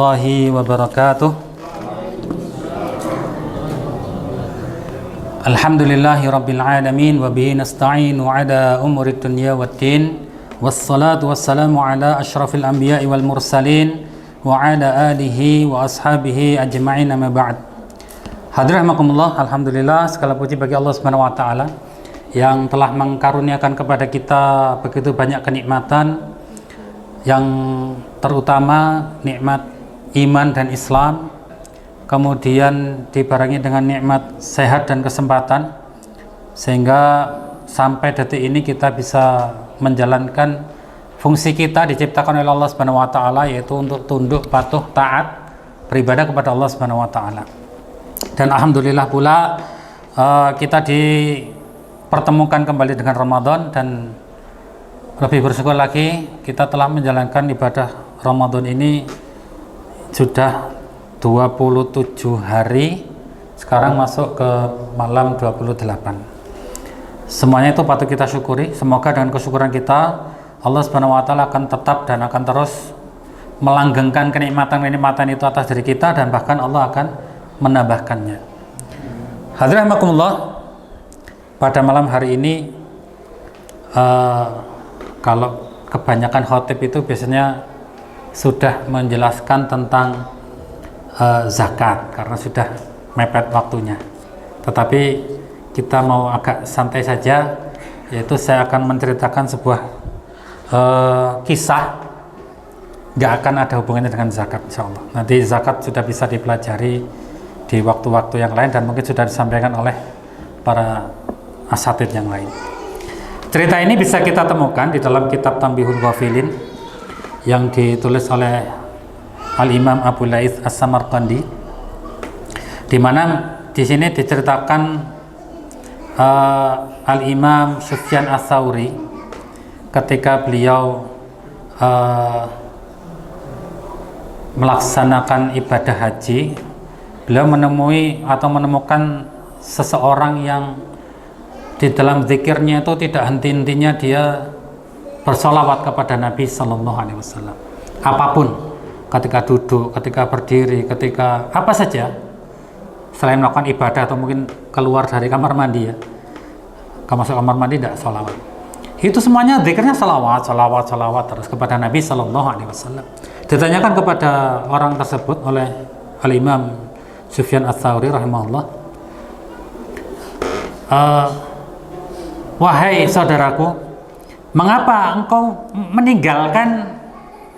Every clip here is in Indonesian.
Warahmatullahi wabarakatuh. Alhamdulillahi rabbil alamin wa bihi nasta'inu ala umuri dunya waddin, wassalatu wassalamu ala asyrafil anbiya'i wal mursalin wa ala alihi wa ashabihi ajma'in, amma ba'd. Hadirin rahimakumullah, alhamdulillah, segala puji bagi Allah Subhanahu wa taala yang telah mengkaruniakan kepada kita begitu banyak kenikmatan, yang terutama nikmat iman dan Islam, kemudian dibarengi dengan nikmat sehat dan kesempatan, sehingga sampai detik ini kita bisa menjalankan fungsi kita diciptakan oleh Allah Subhanahu wa taala, yaitu untuk tunduk, patuh, taat, beribadah kepada Allah Subhanahu wa taala. Dan alhamdulillah pula kita dipertemukan kembali dengan Ramadan, dan lebih bersyukur lagi kita telah menjalankan ibadah Ramadan ini sudah 27 hari, sekarang masuk ke malam 28. Semuanya itu patut kita syukuri. Semoga dengan kesyukuran kita Allah Subhanahu wa taala akan tetap dan akan terus melanggengkan kenikmatan-kenikmatan itu atas diri kita, dan bahkan Allah akan menambahkannya. Hadirin rahimakumullah, pada malam hari ini kalau kebanyakan khotib itu biasanya sudah menjelaskan tentang zakat karena sudah mepet waktunya. Tetapi kita mau agak santai saja, yaitu saya akan menceritakan sebuah kisah, nggak akan ada hubungannya dengan zakat, insya Allah. Nanti zakat sudah bisa dipelajari di waktu-waktu yang lain, dan mungkin sudah disampaikan oleh para asatidz yang lain. Cerita ini bisa kita temukan di dalam kitab Tanbihul Ghafilin yang ditulis oleh Al-Imam Abu Laits As-Samarqandi, di mana di sini diceritakan Al-Imam Sufyan Ats-Tsauri ketika beliau melaksanakan ibadah haji, beliau menemukan seseorang yang di dalam zikirnya itu tidak henti-hentinya dia bersolawat kepada Nabi Sallallahu Alaihi Wasallam. Apapun, ketika duduk, ketika berdiri, ketika apa saja, selain melakukan ibadah atau mungkin keluar dari kamar mandi, ya, masuk kamar mandi tidak solawat. Itu semuanya zikirnya solawat terus kepada Nabi Sallallahu Alaihi Wasallam. Ditanyakan kepada orang tersebut oleh Al-Imam Sufyan Ats-Tsauri rahimahullah, wahai saudaraku, mengapa engkau meninggalkan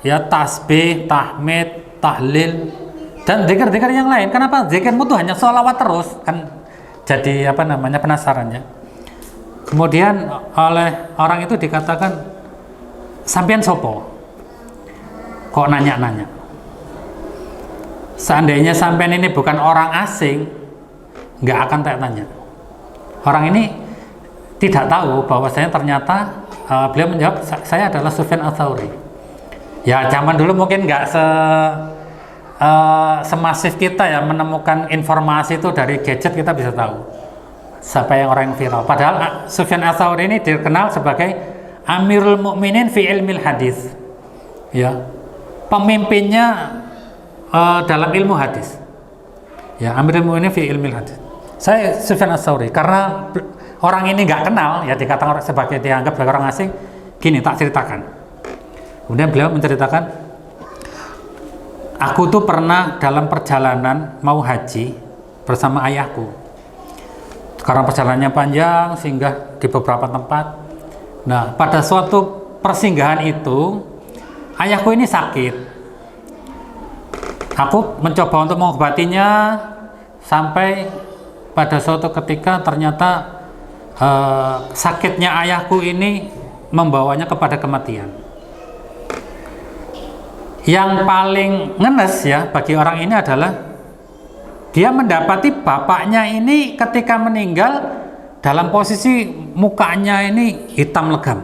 ya tasbih, tahmid, tahlil dan zikir-zikir yang lain? Kenapa zikirmu tuh hanya sholawat terus? Kan jadi penasaran ya. Kemudian oleh orang itu dikatakan, sampean sopo? Kok nanya-nanya? Seandainya sampean ini bukan orang asing, nggak akan tanya. Orang ini tidak tahu bahwasanya ternyata beliau menjawab, saya adalah Sufyan Ats-Tsauri. Ya, zaman dulu mungkin nggak semasif kita ya menemukan informasi itu dari gadget, kita bisa tahu siapa yang orang yang viral. Padahal Sufyan Ats-Tsauri ini dikenal sebagai Amirul Mukminin fi ilmil hadis, ya, pemimpinnya dalam ilmu hadis. Ya, Amirul Mukminin fi ilmil hadis. Saya Sufyan Ats-Tsauri karena orang ini nggak kenal, ya, dikatakan sebagai dianggap sebagai orang asing. Gini, tak ceritakan. Kemudian beliau menceritakan, aku tuh pernah dalam perjalanan mau haji bersama ayahku. Karena perjalanannya panjang, singgah di beberapa tempat. Nah, pada suatu persinggahan itu, ayahku ini sakit. Aku mencoba untuk mengobatinya, sampai pada suatu ketika ternyata sakitnya ayahku ini membawanya kepada kematian. Yang paling ngenes ya bagi orang ini adalah dia mendapati bapaknya ini ketika meninggal dalam posisi mukanya ini hitam legam.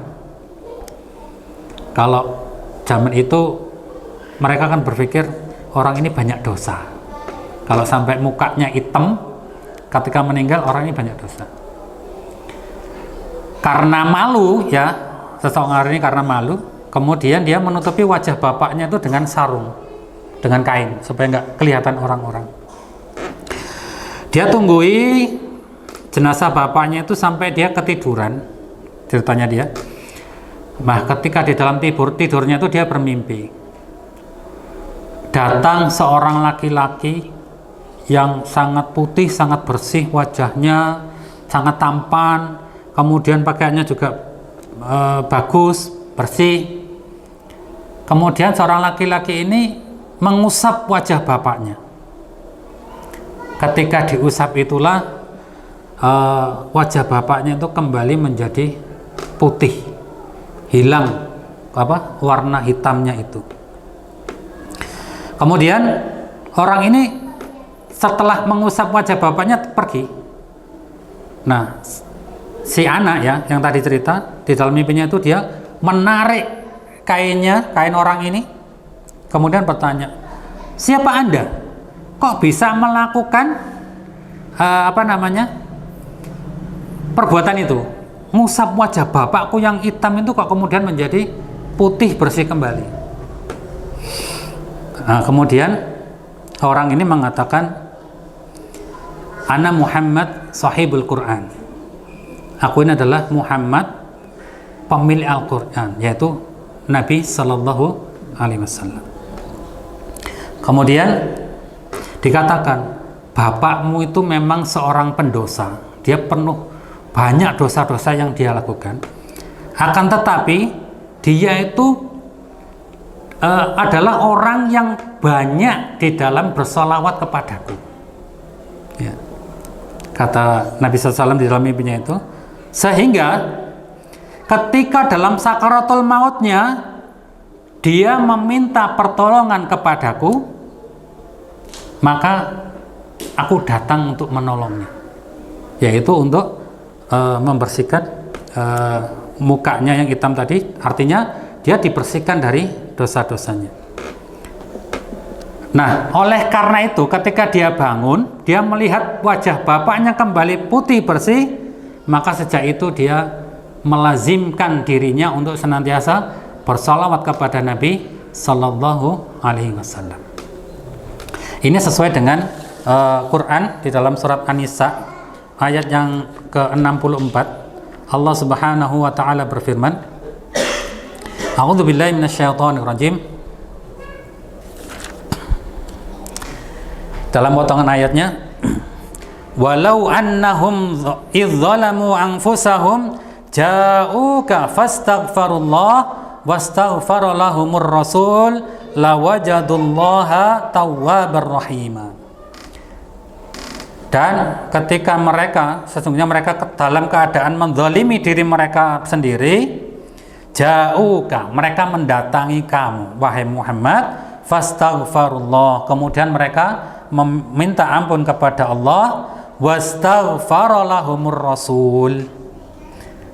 Kalau zaman itu mereka kan berpikir orang ini banyak dosa. Kalau sampai mukanya hitam ketika meninggal, orang ini banyak dosa. Karena malu ya, seseorang ini karena malu, kemudian dia menutupi wajah bapaknya itu dengan sarung, dengan kain supaya nggak kelihatan orang-orang. Dia tunggui jenazah bapaknya itu sampai dia ketiduran, ceritanya dia. Nah, ketika di dalam tidurnya itu dia bermimpi. Datang seorang laki-laki yang sangat putih, sangat bersih wajahnya, sangat tampan, kemudian pakaiannya juga bagus, bersih. Kemudian seorang laki-laki ini mengusap wajah bapaknya. Ketika diusap itulah wajah bapaknya itu kembali menjadi putih, hilang warna hitamnya itu. Kemudian orang ini setelah mengusap wajah bapaknya pergi. Nah, si anak ya yang tadi cerita di dalam mimpinya itu dia menarik kain orang ini, kemudian bertanya, siapa Anda? Kok bisa melakukan perbuatan itu? Ngusap wajah bapakku yang hitam itu kok kemudian menjadi putih bersih kembali. Nah, kemudian orang ini mengatakan, Ana Muhammad sahibul Quran. Aku ini adalah Muhammad pemilik Al-Quran, yaitu Nabi Sallallahu Alaihi Wasallam. Kemudian dikatakan, bapakmu itu memang seorang pendosa. Dia penuh banyak dosa-dosa yang dia lakukan. Akan tetapi dia itu adalah orang yang banyak di dalam bersolawat kepadaku. Ya. Kata Nabi SAW di dalam mimpinya itu, sehingga ketika dalam sakaratul mautnya dia meminta pertolongan kepadaku, maka aku datang untuk menolongnya, yaitu untuk membersihkan mukanya yang hitam tadi. Artinya dia dibersihkan dari dosa-dosanya. Nah, oleh karena itu ketika dia bangun, dia melihat wajah bapaknya kembali putih bersih, maka sejak itu dia melazimkan dirinya untuk senantiasa bersalawat kepada Nabi Sallallahu Alaihi Wasallam. Ini sesuai dengan Quran di dalam surat An-Nisa ayat yang ke-64. Allah Subhanahu wa taala berfirman, A'udzubillahi minasyaitonirrajim. Dalam potongan ayatnya, walau annahum idzalamu anfusahum ja'uka fastaghfirullah wastaghfara lahumur rasul lawajadullaha tawwabar rahima. Dan ketika sesungguhnya mereka dalam keadaan menzalimi diri mereka sendiri, ja'uka, mereka mendatangi kamu wahai Muhammad, fastaghfirullah, kemudian mereka meminta ampun kepada Allah, wastaghfara lahumur rasul,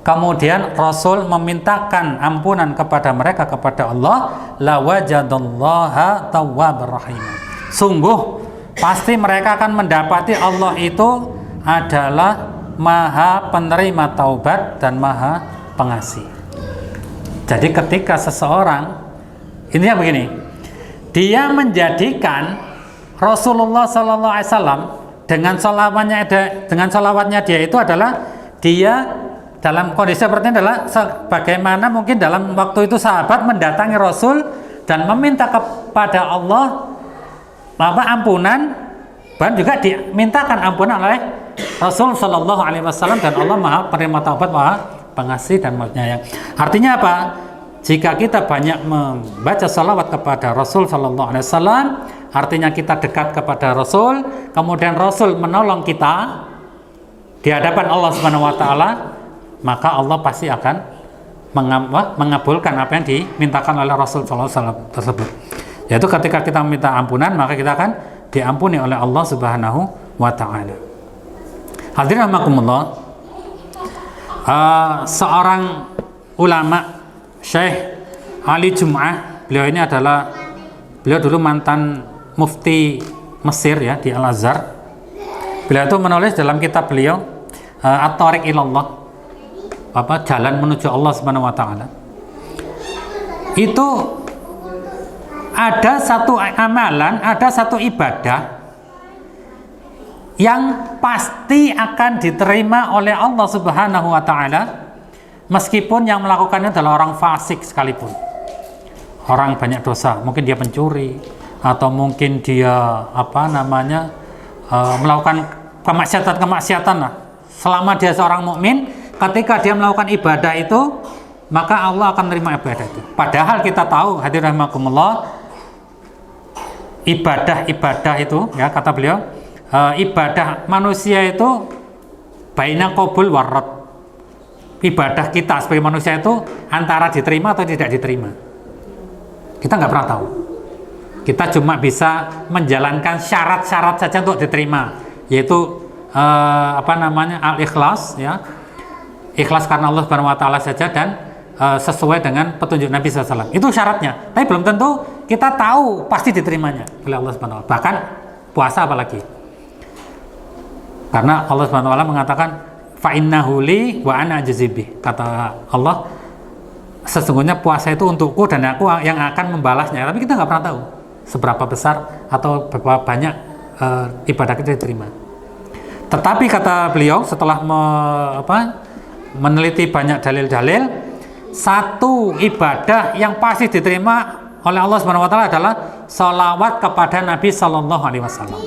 kemudian Rasul memintakan ampunan kepada mereka kepada Allah, lawajadallaha tawwabar rahim. Sungguh pasti mereka akan mendapati Allah itu adalah Maha penerima taubat dan Maha pengasih. Jadi ketika seseorang, intinya begini, dia menjadikan Rasulullah Sallallahu Alaihi Wasallam dengan salawatnya dia itu adalah dia dalam kondisi seperti ini adalah bagaimana mungkin dalam waktu itu sahabat mendatangi Rasul dan meminta kepada Allah ampunan, dan juga dimintakan ampunan oleh Rasul Sallallahu Alaihi Wasallam, dan Allah Maha penerima taubat, Maha pengasih dan penyayang. Artinya apa? Jika kita banyak membaca salawat kepada Rasul Sallallahu Alaihi Wasallam, artinya kita dekat kepada Rasul, kemudian Rasul menolong kita di hadapan Allah Subhanahu Wa Taala, maka Allah pasti akan mengabulkan apa yang dimintakan oleh Rasul Sallallahu Alaihi Wasallam tersebut. Yaitu ketika kita meminta ampunan, maka kita akan diampuni oleh Allah Subhanahu Wa Taala. Hadirin rahimakumullah, seorang ulama, Syekh Ali Jum'ah, beliau dulu mantan mufti Mesir ya, di Al-Azhar. Beliau itu menulis dalam kitab beliau At-Thariq Ilallah, jalan menuju Allah Subhanahu Wa Taala. Itu ada satu amalan, ada satu ibadah yang pasti akan diterima oleh Allah Subhanahu wa taala meskipun yang melakukannya adalah orang fasik sekalipun. Orang banyak dosa, mungkin dia pencuri atau mungkin dia melakukan kemaksiatan lah. Selama dia seorang mukmin, ketika dia melakukan ibadah itu, maka Allah akan menerima ibadah itu. Padahal kita tahu, hadirin rahimakumullah, ibadah itu, ya kata beliau, ibadah manusia itu baina qabul warad. Ibadah kita sebagai manusia itu antara diterima atau tidak diterima. Kita nggak pernah tahu. Kita cuma bisa menjalankan syarat-syarat saja untuk diterima, yaitu al-ikhlas, ya, ikhlas karena Allah Subhanahu wa taala saja dan sesuai dengan petunjuk Nabi SAW. Itu syaratnya. Tapi belum tentu kita tahu pasti diterimanya oleh Allah Subhanahu wa taala. Bahkan puasa apalagi. Karena Allah Subhanahu wa taala mengatakan fa innahu li wa ana ajzibih. Kata Allah, sesungguhnya puasa itu untukku dan aku yang akan membalasnya. Tapi kita nggak pernah tahu seberapa besar atau berapa banyak ibadah kita diterima. Tetapi kata beliau setelah meneliti banyak dalil-dalil, satu ibadah yang pasti diterima oleh Allah Subhanahu wa taala adalah salawat kepada Nabi sallallahu alaihi wasallam.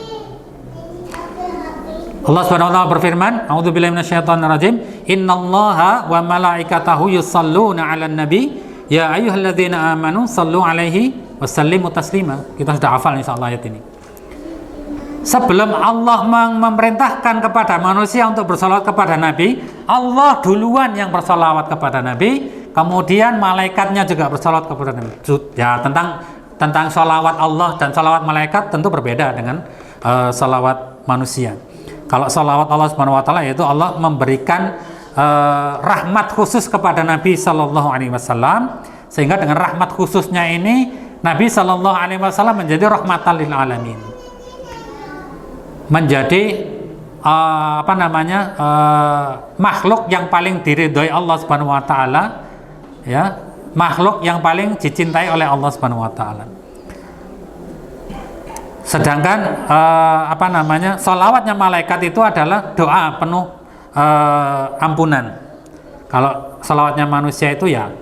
Allah Subhanahu wa taala berfirman, a'udzubillahi minasyaitonir rajim, innallaha wa malaikatahu yusholluna 'alan nabi ya ayyuhalladzina amanu shallu 'alaihi wa sallimu taslima. Kita sudah hafal insyaallah ayat ini. Sebelum Allah memerintahkan kepada manusia untuk bersalawat kepada Nabi, Allah duluan yang bersalawat kepada Nabi, kemudian malaikatnya juga bersalawat kepada Nabi. Ya, tentang salawat Allah dan salawat malaikat tentu berbeda dengan salawat manusia. Kalau salawat Allah Subhanahu wa taala, yaitu Allah memberikan rahmat khusus kepada Nabi sallallahu alaihi wasallam, sehingga dengan rahmat khususnya ini Nabi sallallahu alaihi wasallam menjadi rahmatan lil alamin. Menjadi makhluk yang paling diridhoi Allah Subhanahu wa taala, ya, makhluk yang paling dicintai oleh Allah Subhanahu wa taala. Sedangkan sholawatnya malaikat itu adalah doa penuh ampunan. Kalau sholawatnya manusia itu ya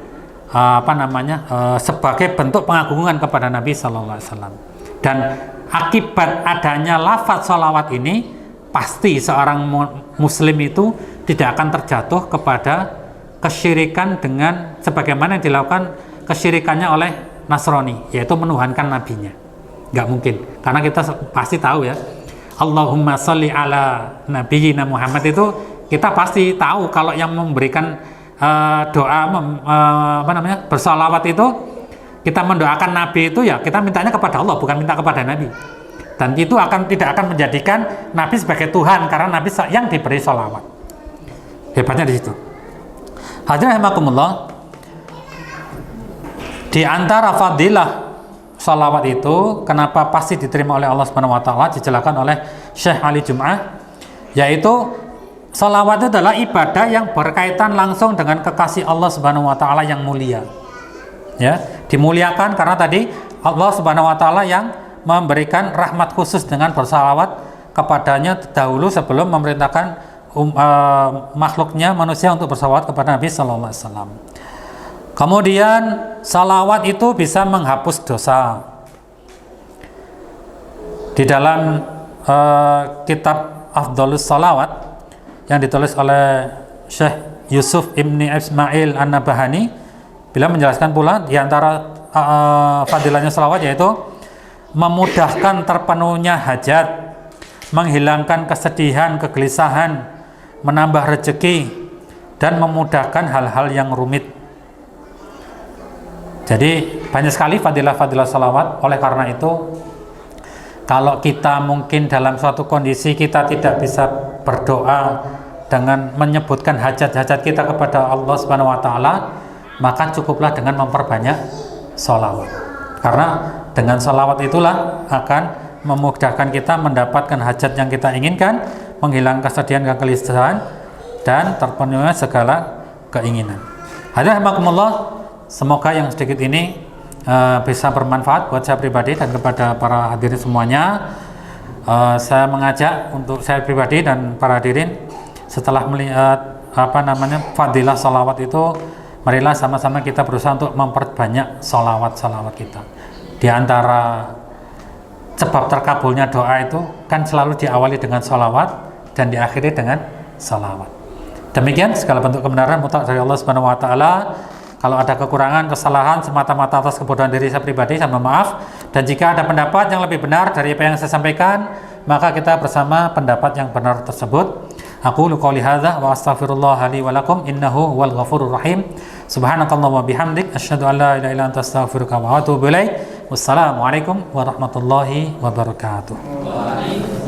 sebagai bentuk pengagungan kepada Nabi sallallahu alaihi wasallam. Dan akibat adanya lafaz sholawat ini, pasti seorang muslim itu tidak akan terjatuh kepada kesyirikan dengan sebagaimana yang dilakukan kesyirikannya oleh Nasrani, yaitu menuhankan nabinya. Nggak mungkin, karena kita pasti tahu ya, Allahumma sholli ala nabiyyina Muhammad itu kita pasti tahu kalau yang memberikan doa bersalawat itu, kita mendoakan Nabi itu ya kita mintanya kepada Allah, bukan minta kepada Nabi. Dan itu tidak akan menjadikan Nabi sebagai Tuhan, karena Nabi yang diberi sholawat. Hebatnya di situ. Hadirin rahimakumullah, di antara fadilah sholawat itu, kenapa pasti diterima oleh Allah Subhanahu wa taala, dijelaskan oleh Syekh Ali Jum'ah, yaitu sholawat itu adalah ibadah yang berkaitan langsung dengan kekasih Allah Subhanahu wa taala yang mulia. Ya, dimuliakan karena tadi Allah Subhanahu wa taala yang memberikan rahmat khusus dengan bersalawat kepadanya dahulu sebelum memerintahkan makhluknya manusia untuk bersalawat kepada Nabi sallallahu alaihi wasallam. Kemudian salawat itu bisa menghapus dosa. Di dalam kitab Afdhalus Salawat yang ditulis oleh Syekh Yusuf Ibni Ismail An-Nabahani, bila menjelaskan pula di antara fadilahnya salawat yaitu memudahkan terpenuhnya hajat, menghilangkan kesedihan, kegelisahan, menambah rezeki, dan memudahkan hal-hal yang rumit. Jadi banyak sekali fadilah-fadilah salawat. Oleh karena itu, kalau kita mungkin dalam suatu kondisi kita tidak bisa berdoa dengan menyebutkan hajat-hajat kita kepada Allah Subhanahu wa taala, maka cukuplah dengan memperbanyak sholawat. Karena dengan sholawat itulah akan memudahkan kita mendapatkan hajat yang kita inginkan, menghilangkan kesedihan, kegelisahan, dan terpenuhnya segala keinginan. Hadirin rahimakumullah, semoga yang sedikit ini bisa bermanfaat buat saya pribadi dan kepada para hadirin semuanya. Saya mengajak untuk saya pribadi dan para hadirin, setelah melihat fadilah salawat itu, marilah sama-sama kita berusaha untuk memperbanyak salawat kita. Di antara sebab terkabulnya doa itu kan selalu diawali dengan salawat dan diakhiri dengan salawat. Demikian segala bentuk kebenaran mutlak dari Allah Subhanahu wa taala. Kalau ada kekurangan, kesalahan semata-mata atas kebodohan diri saya pribadi, saya mohon maaf. Dan jika ada pendapat yang lebih benar dari apa yang saya sampaikan, maka kita bersama pendapat yang benar tersebut. Aku qouli hadza wa astaghfirullah li wa lakum innahu huwal ghafurur rahim. Subhanakallahumma wa bihamdik asyhadu an la ilaha illa anta astaghfiruka wa atubu ilaik. Wassalamualaikum warahmatullahi wabarakatuh.